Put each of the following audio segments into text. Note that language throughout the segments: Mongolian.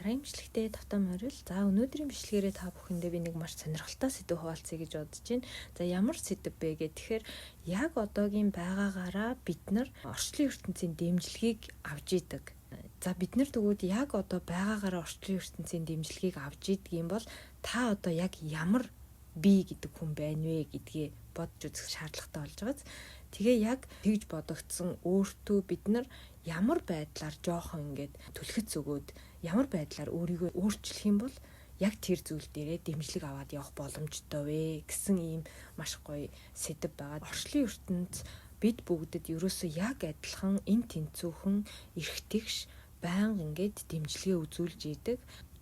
Дараагийн бичлэгтээ Татам хорил. За өнөөдрийн бичлэгээрээ та бүхэндээ би нэг маш сонирхолтой сэдв хуваалцъя гэж бодож байна. За ямар сэдв бэ гэхээр яг одоогийн байгаагаараа бид нар орчлон ертөнцийн дэмжлэгийг авж идэг. За бид нар тэгвэл яг одоо байгаагаараа орчлон ертөнцийн дэмжлэгийг авж идэг юм бол та одоо яг ямар бие гэдэг хүн байна вэ гэдгээ бодж үзэх шаардлагатай болж байгааз. Тэгээ яг тэгж бодогдсон өөртөө бид нар ямар байдлаар жоохон ингээд түлхэц өгөөд ямар байдлаар өөрийгөө өөрчлөх юм бол яг тэр зүйл дээрээ дэмжлэг аваад явах боломжтой вэ гэсэн ийм маш гоё сэдв байгаа. Орчлон ертөнц бид бүгдэд ерөөсөө яг адилхан эн тэнцүүхэн эрхтгш байнга ингээд дэмжлэгээ үзүүлж идэг.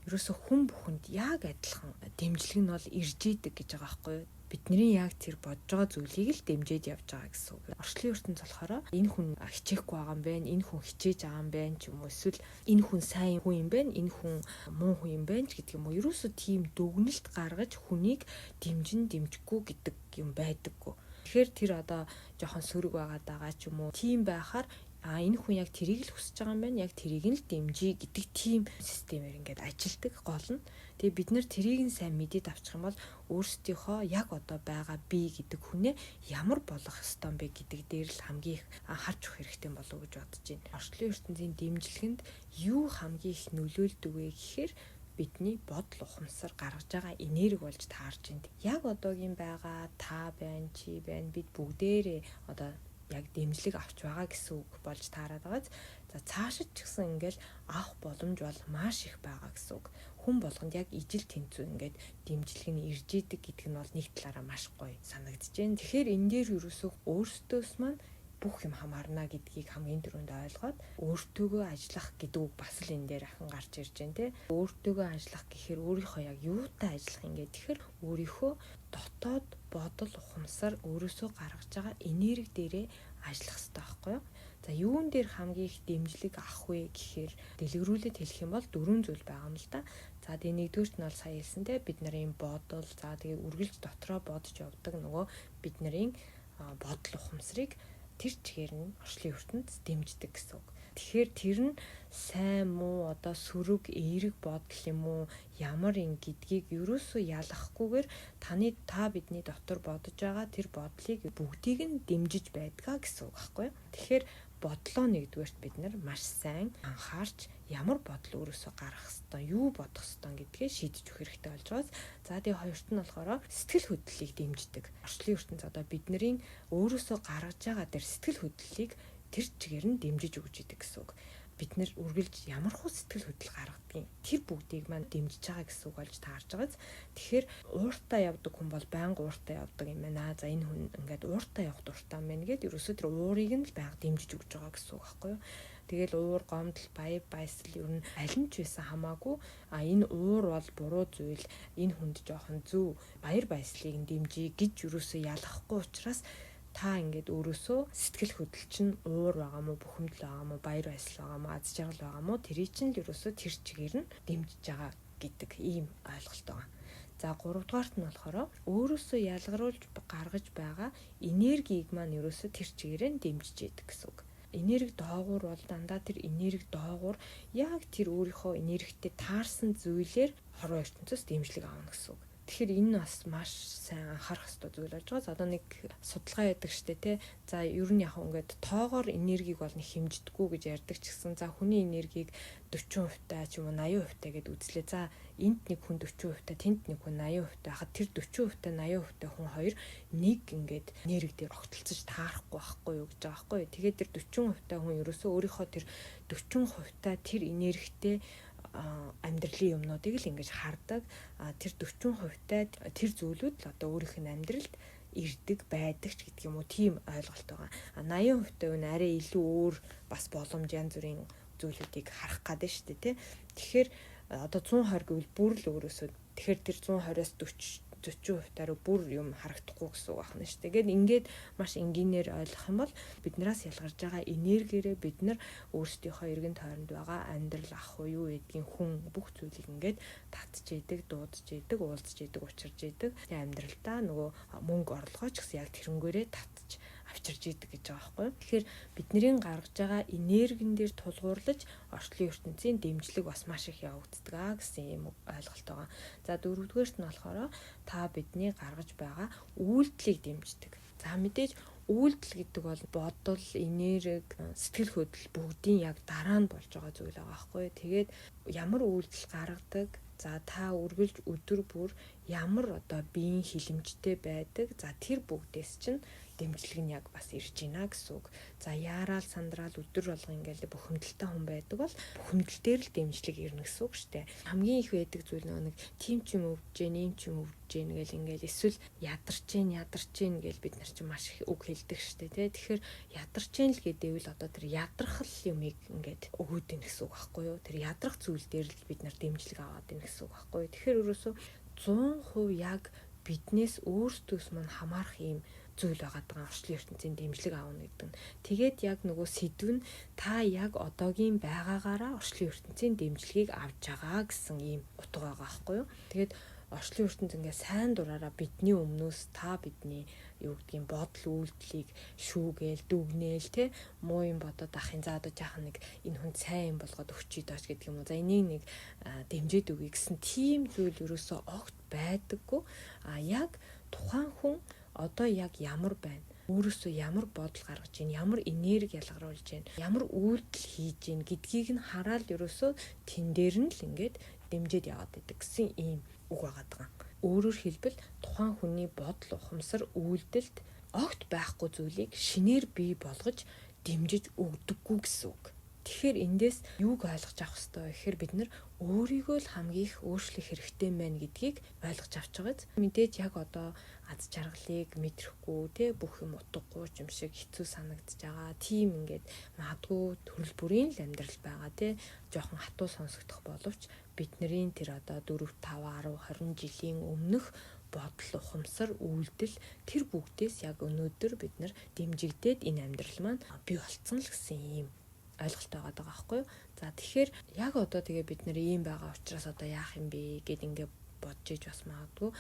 Ерөөсөө хүн бүхэнд яг адилхан дэмжлэг нь бол ирж идэг гэж байгаа байхгүй юу? Бидний яг тэр бодж байгаа зүйлийг л дэмжиж явж байгаа гэсэн үг. Орчлон ертөнц болохоор энэ хүн хичээхгүй байгаа юм байна, энэ хүн хичээж байгаа юм байна ч юм уу, эсвэл энэ хүн сайн хүн юм байна, энэ хүн муу хүн юм байна ч гэдэг юм уу. Ерөөсөө тийм дүгнэлт гаргаж хүнийг дэмжин дэмжихгүй гэдэг юм байдаггүй. Тэгэхээр тэр одоо жоохон сөрөг байгаа ч юм уу. Тийм байхаар энэ хүн яг тэрийг л хүсэж байгаа юм байна. Яг тэрийг нь л дэмжиж гэдэг тийм системээр ингээд ажилдаг гол нь. Тэгээ бид нэр тэрийг нь сайн мэдээд авчих юм бол өөрсдийнхөө яг одоо байгаа бие гэдэг хүнээ ямар болох ёстой юм бэ гэдэг дээр л хамгийн их анхаарч өгөх хэрэгтэй болов уу гэж бодож байна. Орчлон ертөнцийн дэмжлэгэнд юу хамгийн их нөлөөлдөг вэ гэхээр бидний бодол ухамсар гаргаж байгаа энерги болж таарч байна. Яг одоогийн байгаа та байна, чи байна, бид бүгдээрээ одоо яг дэмжлэг авч байгаа гэсэн үг болж таарад байгааз. За цаашид ч гэсэн ингээл авах боломж бол маш их байгаа гэсэн үг. Хүн болгонд яг ижил тэнцүү ингээд дэмжлэг нь ирж идэг гэдэг нь бол нэг талаараа маш гоё санагдаж байна. Тэгэхээр энэ дээр юусоо өөртөөс маань бүх юм хамаарна гэдгийг хамгийн түрүүнд ойлгоод өөртөөгөө ажиллах гэдэг үг бас л энэ дээр ахин гарч ирж байна те. Өөртөөгөө ажиллах гэхээр өөрийнхөө яг юутай ажиллах юм гээд тэгэхээр өөрийнхөө дотоод бодол ухамсар өөрөөсөө гаргаж байгаа энерги дээрээ ажиллах хэрэгтэй байхгүй юу? За юун дээр хамгийн их дэмжлэг авах вэ гэхээр дэлгэрүүлээд хэлэх юм бол 4 зүйл байгаа юм л да. За тэгээ нэгдүгürt нь бол сая хэлсэн те бид нарын бодол за тэгээ үргэлж дотроо бодож явдаг нөгөө бид нарын бодол ухамсарыг тэр чигээр нь орчлон ертөнц дэмждэг гэсэн үг. Тэгэхээр тэр нь сайн муу одоо сөрөг эерэг бодол юм уу ямар ин гэдгийг ерөөсөө ялахгүйгээр та бидний дотор бодож байгаа тэр бодлыг бүгдийг нь дэмжиж байдгаа гэсэн үг байхгүй юу? Тэгэхээр бодлоо нэгдүгээрт бид нар маш сайн анхаарч ямар бодол өөрөөсөө гаргах ёстой, юу бодох ёстой гэдгээ шийдэж өгөх хэрэгтэй болж байгаас. За тэгээ хоёрт нь болохоор сэтгэл хөдлөлийг дэмждэг. Орчлон ертөнц одоо бидний өөрөөсөө гаргаж байгаа тэр сэтгэл хөдлөлийг тэр чигээр нь дэмжиж өгч идэг гэсэн үг. Бид нэр үргэлж ямар хөө сэтгэл хөдлөл гаргадгийг тэр бүгдийг маань дэмжиж байгаа гэсэн үг болж таарж байгааз. Тэгэхээр ууртаа явдаг хүн бол байнга ууртаа явдаг юм байна. За энэ хүн ингээд ууртаа явах дуртай юм байна гэд ерөөсөө тэр уурыг нь л байнга дэмжиж өгч байгаа гэсэн үг байхгүй юу? Тэгэл уур, гомдол, баясал ер нь аль нь ч байсан хамаагүй энэ уур бол буруу зүйл, энэ хүнд жоохон зөв баяр баясгалыг дэмжиж гэж ерөөсөө ялахгүй учраас та ингээд өөрөөсөө сэтгэл хөдлөл чинь уур байгаа мó, бухимдал байгаа мó, баяр баясгал байгаа мó, аз жаргал байгаа мó тэрий чинь л ерөөсөө тэр чигээр нь дэмжиж байгаа гэдэг ийм ойлголт байгаа. За 3 дугаарт нь болохоор өөрөөсөө ялгаруулж гаргаж байгаа энергийг маань ерөөсөө тэр чигээр нь дэмжиж яадаг гэсэн үг. Энерги доогуур бол дандаа тэр энерги доогуур яг тэр өөрийнхөө энергитэй таарсан зүйлээр хорвоо ертөнцөөс дэмжлэг авна гэсэн үг. Тэгэхээр энэ бас маш сайн анхаарах хэрэгтэй зүйл болж байгаа. Одоо нэг судалгаа яадаг штэ тий. За ер нь яг ингээд тоогоор энергийг бол нэг хэмждэггүй гэж ярьдаг ч гэсэн за хүний энергийг 40% таа ч юм уу 80% таа гэд үзлээ. За энд нэг хүн 40% таа, тэнд нэг хүн 80% таа. Хаад тэр 40% таа 80% таа хүн хоёр нэг ингээд энерги дээр огтлцож таарахгүй байхгүй юу гэж байгаа байхгүй юу. Тэгээд тэр 40% таа хүн ерөөсөө өөрийнхөө тэр 40% таа тэр энергитэй амьдралын юмнуудыг л ингэж хардаг. Тэр 40% тэр зүйлүүд л одоо өөрийнх нь амьдралд ирдэг, байдаг ч гэдэг юм уу тийм ойлголт байгаа. 80% нь арай илүү өөр бас боломж янз бүрийн зүйлүүдийг харах гэдэг шүү дээ тий. Тэгэхээр одоо 120 гэвэл бүр л өөрөөсөө тэгэхээр тэр 120-аас 40% бүр юм харагдахгүй гэсэн үг байна шүү дээ. Тэгээд ингээд маш энгийнээр ойлгох юм бол биднээс ялгарч байгаа энергиэрээ бид нар өөрсдийнхөө эргэн тойронд байгаа амьдрал ах уу юу гэдгийг хүн бүх зүйлийг ингээд татж идэг, дуудаж идэг, уулзж идэг, учирж идэг. Тэгээд амьдралдаа нөгөө мөнгө орлогоо ч гэсэн яг тэрнгээрээ татж авчирж идэг гэж байгаа байхгүй юу. Тэгэхээр бидний гаргаж байгаа энергийн дээр тулгуурлаж орчлон ертөнцийн дэмжлэг бас маш их явагддаг гэсэн юм ойлголт байгаа. За дөрөвдүгээрт нь болохоор та бидний гаргаж байгаа үйлдэлийг дэмждэг. За мэдээж үйлдэл гэдэг бол бодол, энерги, сэтгэл хөдлөл бүгдийн яг дараа нь болж байгаа зүйл байгаа байхгүй юу. Тэгээд ямар үйлдэл гаргадаг, за та үргэлж өдөр бүр ямар одоо биеийн хилэмжтэй байдаг. За тэр бүгдээс чинь дэмжлэг нь яг бас ирж байна гэсэн үг. За яараал сандраал өдөр болго ингээл бухимдалтай хүн байдаг бол бухимдал дээр л дэмжлэг ирнэ гэсэн үг шүү дээ. Хамгийн их байдаг зүйл нэг тийм ч юм өвдөж гэн, ийм ч юм өвдөж гэн гэл ингээл эсвэл ядарч гэн гэл бид нар чинь маш их үг хэлдэг шүү дээ. Тэгэхээр ядарч гэн л гэдэг нь одоо тэр ядрахал юмыг ингээд өгөөд ийн гэсэн үг байхгүй юу? Тэр ядрах зүйл дээр л бид нар дэмжлэг аваад ийн гэсэн үг байхгүй юу? Тэгэхээр ерөөсөө 100% яг биднээс өөртөөс мань хамаарах юм зүйл байгаа даа орчлон ертөнцийн дэмжлэг аавна гэдэг нь. Тэгээд яг нөгөө сэдв нь та яг одоогийн байгаагаараа орчлон ертөнцийн дэмжлэгийг авч байгаа гэсэн ийм утга байгаа байхгүй юу. Тэгээд орчлон ертөнц ингээ сайн дураараа бидний өмнөөс та бидний юу гэдгийг бодол үйлдэлийг шүүгээл дүгнээл те муу юм бодоод ахын за одоо жаахан нэг энэ хүн сайн юм болгоод өгчий дооч гэдэг юм уу. За энийг нэг дэмжиж өгье гэсэн тийм зүйл ерөөсөө огт байдаггүй. Яг тухайн хүн одоо яг ямар байна? Өөрөөсөө ямар бодол гаргаж байна? Ямар энерги ялгаруулж байна? Ямар үйлдэл хийж байна гэдгийг нь хараад ерөөсөө тэн дээр нь л ингээд дэмжиж яваад идэг гэсэн ийм үг байгаа даа. Өөрөөр хэлбэл тухайн хүний бодол, ухамсар, үйлдэлд огт байхгүй зүйлийг шинээр бий болгож дэмжиж өгдөггүй гэсэн үг. Тэгэхээр эндээс юуг ойлгож авах хэрэгтэй вэ гэхээр бид нар өөрийгөө л хамгийн их өөрчлөх хэрэгтэй байна гэдгийг ойлгож авч байгааз. Мэдээж яг одоо аз жаргалыг мэдрэхгүй те бүх юм утгагүй юм шиг хэцүү санагдаж байгаа. Тийм ингээд магадгүй төрөл бүрийн л амьдрал байгаа те жоохон хатуу сонсогдох боловч бидний тэр одоо 4, 5, 10, 20 жилийн өмнөх бодол, ухамсар, үйлдэл тэр бүгдээс яг өнөөдөр бид нар дэмжигдээд энэ амьдрал маань бий болцсон л гэсэн юм ойлголт байгаа байхгүй юу. За тэгэхээр яг одоо тэгээ бид нар ийм байгаа учраас одоо яах юм бэ гэд ингээд бодож иж бас магадгүй.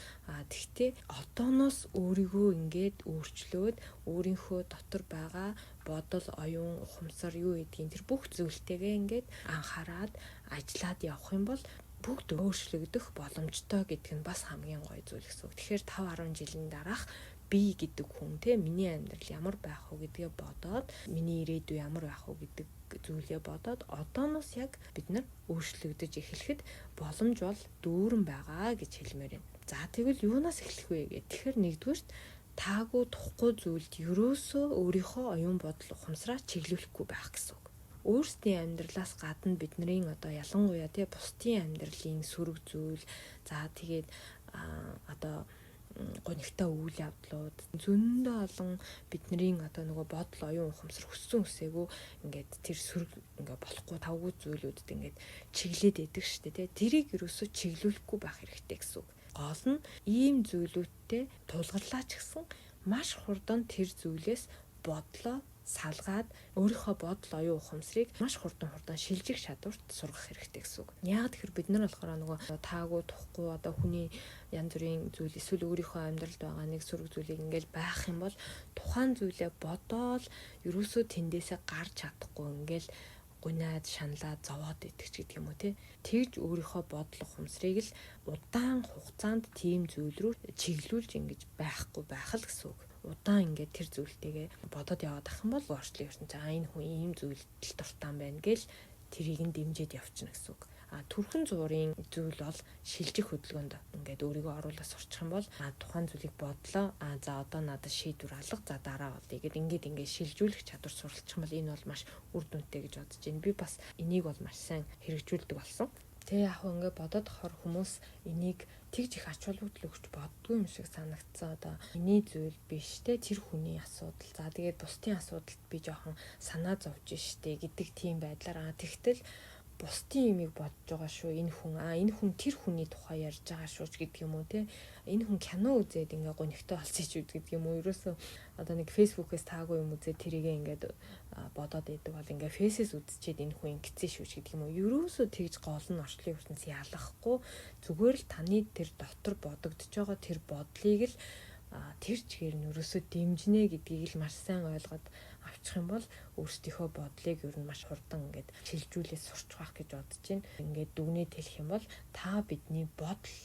Тэгтээ одооноос өөрийгөө ингээд өөрчлөөд өөрийнхөө дотор байгаа бодол, оюун, ухамсар юу гэдгийг тэр бүх зүйлтэйгээ ингээд анхаарад ажиллаад явах юм бол бүгд өөрчлөгдөх боломжтой гэдэг нь бас хамгийн гоё зүйл гэсэн үг. Тэгэхээр 5-10 жилийн дараах би гэдэг хүн те миний амьдрал ямар байх вэ гэдгээ бодоод миний ирээдүй ямар байх вэ гэдэг зүйлээ бодоод одооноос яг бид нар өөрчлөгдөж эхлэхэд боломж бол дүүрэн байгаа гэж хэлмээр байна. За тэгвэл юунаас эхлэх вэ гэх. Тэгэхээр нэгдүгээрт таагүй тухгүй зүйлд ерөөсөө өөрийнхөө оюун бодол ухамсараа чиглүүлэхгүй байх гэсэн үг. Өөрсдийн амьдралаас гадна бидний одоо ялангуяа те бусдын амьдралын сөрөг зүйл за тэгээд одоо гонигтай үйл явдлууд зөндөө олон бидний одоо нөгөө бодол оюун ухамсар өссөн үсээгөө ингээд тэр сөрөг ингээд болохгүй тавгүй зүйлүүдэд ингээд чиглээд идэг штэ тий. Тэрийг ерөөсөө чиглүүлэхгүй байх хэрэгтэй гэсэн үг. Гол нь ийм зүйлүүдтэй тулгарлаач гэсэн маш хурдан тэр зүйлээс бодлоо салгаад өөрийнхөө бодол оюун ухамсарыг маш хурдан шилжих чадварт сургах хэрэгтэй гэсэн үг. Яг тэгэхээр бид нар болохоор нөгөө таагүй тухгүй одоо хүний янз бүрийн зүйл эсвэл өөрийнхөө амьдралд байгаа нэг сөрөг зүйлийг ингээл байх юм бол тухайн зүйлээ бодоол ерөөсөө тэндээсээ гарч чадахгүй ингээл гунаад шаналаад зовоод идэх ч гэдэг юм уу те. Тэгж өөрийнхөө бодол ухамсарыг л удаан хугацаанд тийм зүйл рүү чиглүүлж ингэж байхгүй байх л гэсэн үг. Удаан ингээд тэр зүйлтэйгээ бодоод яваад ах юм бол орчлон ертөнц энэ хүн ийм зүйлд дуртай байна гэл тэрийг нь дэмжиж явчихна гэсэн үг. Төрхөн зуурын зүйл бол шилжих хөдөлгөөнд ингээд өөрийгөө оруулаад сурчих юм бол тухайн зүйлийг бодлоо за одоо надад шийдвэр алга за дараа болъё гэд ингээд шилжүүлэх чадвар суралцчих юм бол энэ бол маш үр дүнтэй гэж бодож байна. Би бас энийг бол маш сайн хэрэгжүүлдэг болсон. Тэ яг ингээд бодоод хор хүмүүс энийг тэгж их ач холбогдол өгч боддгүй юм шиг санагдсан. Одоо миний зүйл биш те тэр хүний асуудал. За тэгээд бусдын асуудалд би жоохон санаа зовж штэ гэдэг тийм байдлаар тэгтэл бусдын юмыг бодож байгаа шүү. Энэ хүн тэр хүний тухай ярьж байгаа шүү гэдэг юм уу те. Энэ хүн кино үзээд ингээ гонигтой болсон ч гэдэг юм уу. Ерөөсөө одоо нэг фэйсбүүкээс таагүй юм үзээд тэрийгээ ингээд бодоод идэг бол ингээ фэйсээс үзчихэд энэ хүн ингэсэн шүү гэдэг юм уу. Ерөөсөө тэгж гол нь орчлон ертөнц ялахгүй зүгээр л таны тэр дотор бодогдож байгаа тэр бодлыг л тэр чигээр нь ерөөсөө дэмжинэ гэдгийг л маш сайн ойлгоод авчих юм бол өөрсдийнхөө бодлыг ер нь маш хурдан ингээд шилжүүлээд сурч байх гэж бодож байна. Ингээд дүгнээд хэлэх юм бол та бидний бодол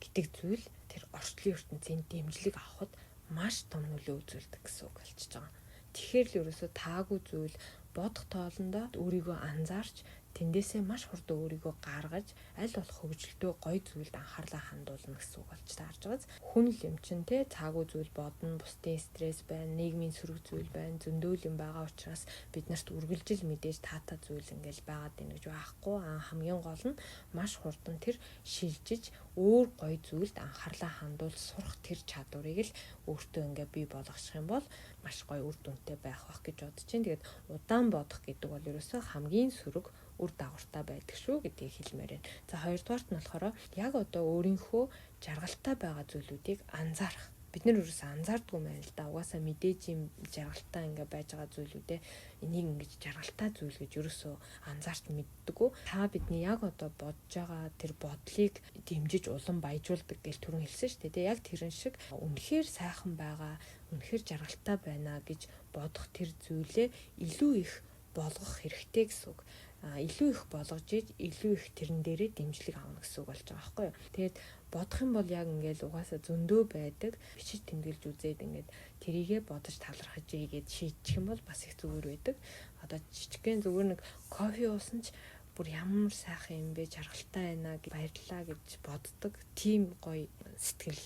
гэдэг зүйл тэр орчлын ертөнцийн дэмжлэг авахд маш том нөлөө үзүүлдэг гэсэн үг болчихж байгаа. Тэгэхээр л ерөөсөө таагүй зүйл бодох тоолондоо өөрийгөө анзаарч тэндээсээ маш хурдан өөрийгөө гаргаж аль болох хөгжилтөө гоё зүйлд анхаарлаа хандуулна гэсэн үг болж таарж байгааз. Хүн л юм чинь те цаагүй зүйл бодно, бусдын стресс байна, нийгмийн сөрөг зүйл байна, зөндөөл юм байгаа учраас биднэрт үргэлжил мэдээж таатай зүйл ингээл байгаад байна гэж байхгүй. Хамгийн гол нь маш хурдан тэр шилжиж өөр гоё зүйлд анхаарлаа хандуул сурах тэр чадварыг л өөртөө ингээ бий болгочих юм бол маш гоё үр дүнтэй байх байх гэж бодож байна. Тэгээд удаан бодох гэдэг бол ерөөсөө хамгийн сөрөг үр дагавартай байдаг шүү гэдгийг хэлмээр байна. За хоёрдугаарт нь болохоор яг одоо өөрийнхөө жаргалтай байгаа зүйлүүдийг анзаарах. Бид нар ерөөсөө анзаардгүй юм байна л да. Угаасаа мэдээж юм жаргалтай ингээ байж байгаа зүйлүүдээ энийг ингэж жаргалтай зүйл гэж ерөөсөө анзаарч мэддэггүй. Та бидний яг одоо бодож байгаа тэр бодлыг дэмжиж улам баяжуулдаг гэж түрүүн хэлсэн шүү дээ. Яг тэрэн шиг үнэхээр сайхан байгаа, үнэхээр жаргалтай байна гэж бодох тэр зүйлээ илүү их болгох хэрэгтэй гэсэн үг. Илүү их болгож иж илүү их тэрэн дээрээ дэмжлэг авна гэсэн үг болж байгаа байхгүй юу. Тэгээд бодох юм бол яг ингээл угаасаа зөндөө байдаг. Бичиж тэмдэглэж үзээд ингээд тэрийгэ бодож талархаж ийгээд шийдчих юм бол бас их зүгээр байдаг. Одоо жижигхэн зүгээр нэг кофе уусан ч бүр ямар сайхан юм бэ, жаргалтай байна гэж баярлалаа гэж боддог. Тийм гоё сэтгэл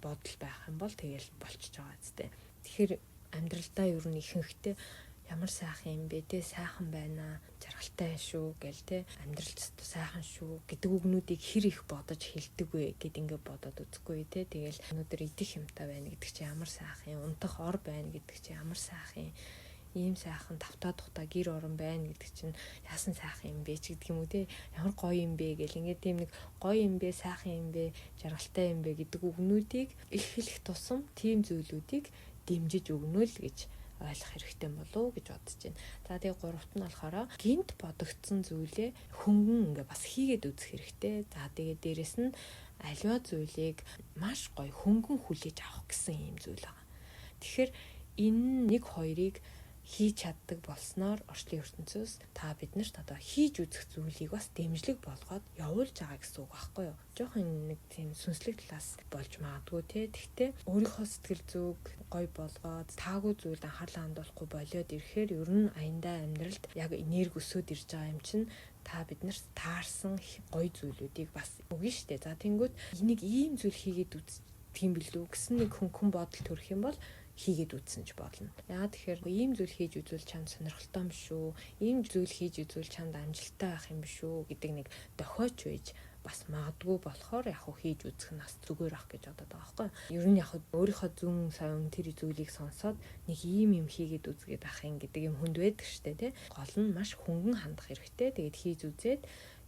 бодол байх юм бол тэгэл болчихж байгаа зү. Тэгэхээр амьдралдаа ер нь ихэнхдээ ямар сайхан юм бэ те, сайхан байна, жаргалтай шүү гэл те, амьдрал ч сайхан шүү гэдэг үгнүүдийг хэр их бодож хэлдэг вэ гэд ингээд бодоод үзэхгүй те. Тэгэл өнөөдөр идэх юмтай байна гэдэг чинь ямар сайхан юм, унтах ор байна гэдэг чинь ямар сайхан юм, ийм сайхан тавтаа тухта гэр орон байна гэдэг чинь яасан сайхан юм бэ ч гэдэг юм уу те. Ямар гоё юм бэ гэл ингээд тийм нэг гоё юм бэ, сайхан юм бэ, жаргалтай юм бэ гэдэг үгнүүдийг их хэлэх тусам тийм зүйлүүдийг дэмжиж өгнө л гэж ойлгох хэрэгтэй болов гэж бодож байна. За тэгээ гуравт нь болохоор гинт бодогдсон зүйлээ хөнгөн ингээ бас хийгээд үзэх хэрэгтэй. За тэгээ дээрэс нь аливаа зүйлийг маш гоё хөнгөн хүлээж авах гэсэн юм зүйл байгаа. Тэгэхээр энэ нэг хоёрыг хийж чаддаг болсноор орчлын ертөнцөөс та биднэрт одоо хийж үзэх зүйлийг бас дэмжлэг болгоод явуулж байгаа гэсэн үг байхгүй юу? Жохон нэг тийм сүнслэг талаас болж магадгүй те. Тэгтээ өөрийнхөө сэтгэл зүг гоё болгоод таагүй зүйлд анхаарлаа хандуулахгүй болоод ирэхээр ер нь аяндаа амьдралд яг энерги өсөд ирж байгаа юм чинь та биднэрт таарсан гоё зүйлүүдийг бас өгнө штэ. За тэнгүүт энийг ийм зүйл хийгээд үздэг юм билүү гэсэн нэг хөнгөн бодол төрөх юм бол хийгээд үзсэн ч болно. Яа тэгэхээр ийм зүйл хийж үзвэл чамд сонирхолтой юм шүү. Ийм зүйл хийж үзвэл чамд амжилттай байх юм шүү гэдэг нэг дохиоч байж бас магадгүй болохоор яг хөө хийж үзэх нь бас зүгээр ах гэж бодоод байгаа байхгүй. Ер нь яг өөрийнхөө зүүн совин тэр зүйлийг сонсоод нэг ийм юм хийгээд үзгээд ах юм гэдэг юм хүнд байдаг штэ тий. Гол нь маш хөнгөн хандах хэрэгтэй. Тэгээд хийж үзээд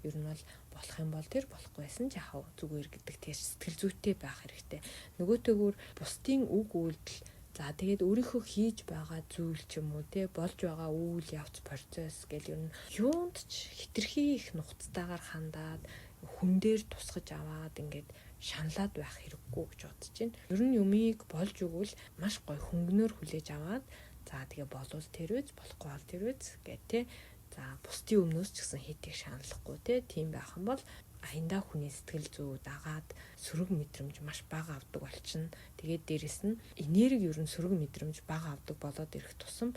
ер нь бол болох юм бол тэр болохгүй байсан ч яг зүгээр гэдэг тийм сэтгэл зүйтэй байх хэрэгтэй. Нөгөөтэйгүр бусдын үг үйлдэл за тэгээд өөрийнхөө хийж байгаа зүйл ч юм уу те болж байгаа үйл явц процесс гэл ер нь юунд ч хитрхи их нухацтайгаар хандаад хүн дээр тусгаж аваад ингээд шаналаад байх хэрэггүй гэж бодож байна. Ер нь юмыг болж өгвөл маш гоё хөнгөнөөр хүлээж аваад за тэгээ болвол тэр үз болохгүй бол тэр үз гэх те. За бусдын өмнөөс ч гэсэн хитийг шаналлахгүй те. Тийм байх юм бол аяндаа хүний сэтгэл зүй дагаад сөрөг мэдрэмж маш бага авдаг болчихно. Тэгээд дээрэс нь энерги ер нь сөрөг мэдрэмж бага авдаг болоод ирэх тусам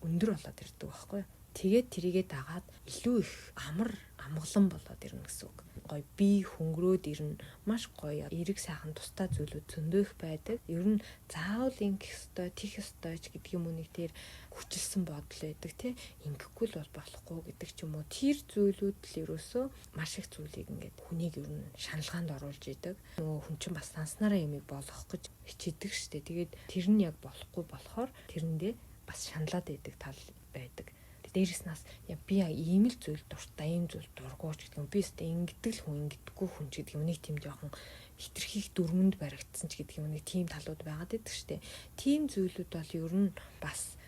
өндөр болоод ирдэг байхгүй юу? Тэгээд тэрийгэ дагаад илүү их амгалан болоод ирнэ гэсэн үг. Гоё бие хөнгөрөөд ирнэ. Маш гоё эрэг сайхан тустай зүйлүүд зөндөө их байдаг. Ер нь заавал ингэх ёстой, тих ёстой ч гэдэг юм уу нэг тэр хүчилсэн бодол байдаг тий. Ингэхгүй л бол болохгүй гэдэг ч юм уу. Тэр зүйлүүд л ерөөсөө маш их зүйлийг ингээд хүнийг ер нь шаналгаанд оруулж идэг. Нөгөө хүн чинь бас санснараа ямиг болгох гэж хичээдэг штэ. Тэгээд тэр нь яг болохгүй болохоор тэрэндээ бас шаналаад байдаг тал байдаг. Дээрээс нас би ийм л зүйл дуртай, ийм зүйл дургуйч гэдэг юм. Би өстэй ингэдэг л хүн, ингэдэггүй хүн ч гэдэг юм. Нэг тийм жоохон хитрхийх дүрмэнд баригдсан ч гэдэг юм. Нэг тийм талууд байгаад байдаг штэ. Тийм зүйлүүд бол ер нь бас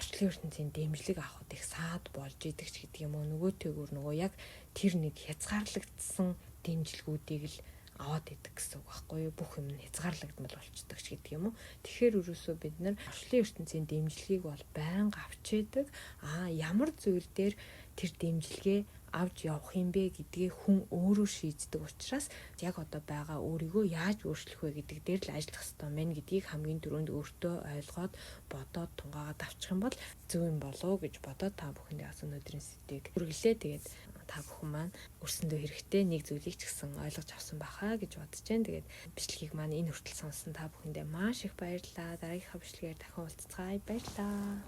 орчлын ертөнцийн дэмжлэг авахд их саад болж идэг ч гэдэг юм уу. Нөгөөтэйгүр нөгөө яг тэр нэг хязгаарлагдсан дэмжлэгүүдийг л аваад идэг гэсэн үг байхгүй юу? Бүх юм нь хязгаарлагдмал болчдөг ч гэдэг юм уу. Тэгэхээр ерөөсөө бид нар орчлын ертөнцийн дэмжлэгийг бол байнга авч идэг. Ямар зүйл дээр тэр дэмжлэгээ авч явах юм бэ гэдгийг хүн өөрөө шийддэг учраас яг одоо байгаа өөрийгөө яаж өөрчлөх вэ гэдэг дээр л ажиллах хэрэгтэй мэн гэдгийг хамгийн түрүүнд өөртөө ойлгоод бодоод тунгаагаад авчих юм бол зөв юм болов гэж бодоод та бүхэндээ бас өнөөдрийн сэдвийг хүргэлээ. Тэгээд та бүхэн маань өрсөндөө хэрэгтэй нэг зүйлийг ч гэсэн ойлгож авсан байхаа гэж бодож байна. Тэгээд бичлэгийг маань энэ хүртэл сонссон та бүхэндээ маш их баярлалаа. Дараагийнхаа бичлэгээр дахин уулзцгаая. Баярлалаа.